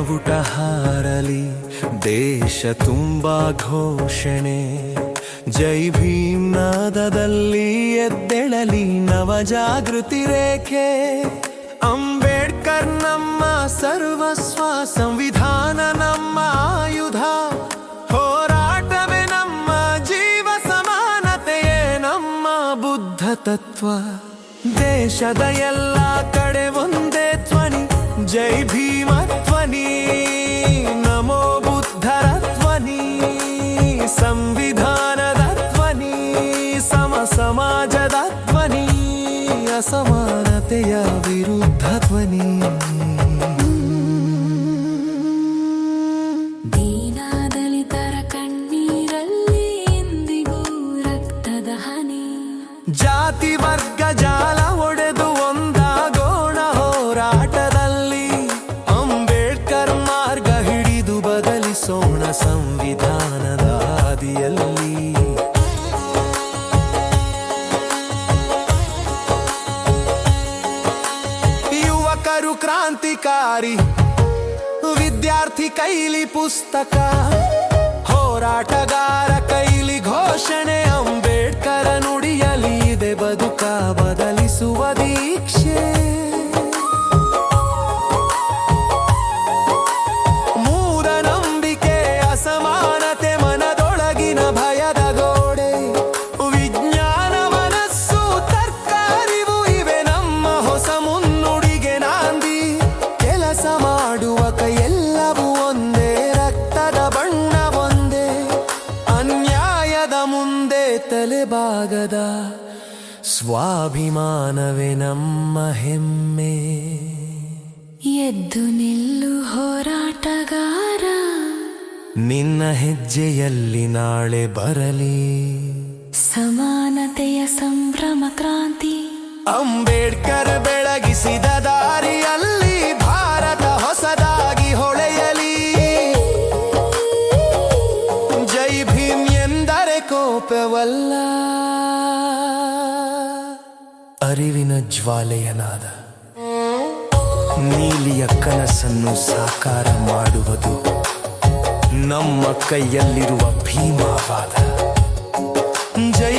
ಬಾವುಟ ಹಾರಲಿ, ದೇಶ ತುಂಬಾ ಘೋಷಣೆ. ಜೈ ಭೀಮ್ ನಾದದಲ್ಲಿ ಎದ್ದೇಳಲಿ ನವ ಜಾಗೃತಿ ರೇಖೆ. ಅಂಬೇಡ್ಕರ್ ನಮ್ಮ ಸರ್ವಸ್ವ, ಸಂವಿಧಾನ ನಮ್ಮ ಆಯುಧ. ಹೋರಾಟವೇ ನಮ್ಮ ಜೀವ, ಸಮಾನತೆಯೇ ನಮ್ಮ ಬುದ್ಧ ತತ್ವ. ದೇಶದ ಎಲ್ಲ ಕಡೆ ಒಂದೇ ಧ್ವನಿ, ಜೈ ಭೀಮ ಧ್ವನಿ, ನಮೋ ಬುದ್ಧರ ಧ್ವನಿ. ಸಂವಿಧಾನದ ಧ್ವನಿ, ಸಮಾಜದ ಧ್ವನಿ, ಅಸಮಾನತೆಯ ವಿರುದ್ಧ ಧ್ವನಿ. ದೀನದಲಿತರ ಕಣ್ಣೀರಲ್ಲಿ ಎಂದಿಗೂ ರಕ್ತದ ಹನಿ. ಜಾತಿ ವರ್ಗ ಜಾಲ ಒಡೆದು ಒಂದಾಗೋಣ ಹೋರಾಟದಲ್ಲಿ. ಅಂಬೇಡ್ಕರ್ ಮಾರ್ಗ ಹಿಡಿದು ಬದಲಿಸೋಣ ಸಂವಿಧಾನದ ಹಾದಿಯಲ್ಲಿ. ಯುವಕರು ಕ್ರಾಂತಿಕಾರಿ, ವಿದ್ಯಾರ್ಥಿ ಕೈಲಿ ಪುಸ್ತಕ, ಹೋರಾಟಗಾರ ಕೈಲಿ ಘೋಷಣೆ. ಅಂಬೇಡ್ಕರ ನುಡಿಯಲಿ ಇದೆ ಬದುಕ ಬದಲಿಸುವ ದೀಕ್ಷೆ. ಮೂಢನಂಬಿಕೆ, ಅಸಮಾನತೆ, ಮನದೊಳಗಿನ ಭಯದ ಗೋಡೆ. ವಿಜ್ಞಾನ ಮನಸ್ಸು, ತರ್ಕಾರಿವು ಇವೆ ನಮ್ಮ ಹೊಸ ಮುನ್ನುಡಿಗೆ ನಾಂದಿ. ಕೆಲಸ ಮಾಡುವ ಕೈಯೆಲ್ಲವೂ ಒಂದೇ, ರಕ್ತದ ಬಣ್ಣ ಒಂದೇ. ಅನ್ಯಾಯದ ಮುಂದೆ ತಲೆಬಾಗದ ಸ್ವಾಭಿಮಾನವೇ ನಮ್ಮ ಹೆಮ್ಮೆ. ಎದ್ದು ನಿಲ್ಲು ಹೋರಾಟಗಾರ, ನಿನ್ನ ಹೆಜ್ಜೆಯಲ್ಲಿ ನಾಳೆ ಬರಲಿ ಸಮಾನತೆಯ ಸಂಭ್ರಮ ಕ್ರಾಂತಿ. ಅಂಬೇಡ್ಕರ್ ಬೆಳಗಿಸಿದ ದಾರಿಯಲ್ಲಿ ಭಾರತ ಹೊಸದಾಗಿ ಹೊಳೆಯಲಿ. ಜೈ ಭೀಮ್ ಎಂದರೆ ಕೋಪವಲ್ಲ, ಅರಿವಿನ ಜ್ವಾಲೆಯ ನಾದ. ನೀಲಿಯ ಕನಸನ್ನು ಸಾಕಾರ ಮಾಡುವುದು ನಮ್ಮ ಕೈಯಲ್ಲಿರುವ ಭೀಮಾವಾದ. ಜೈ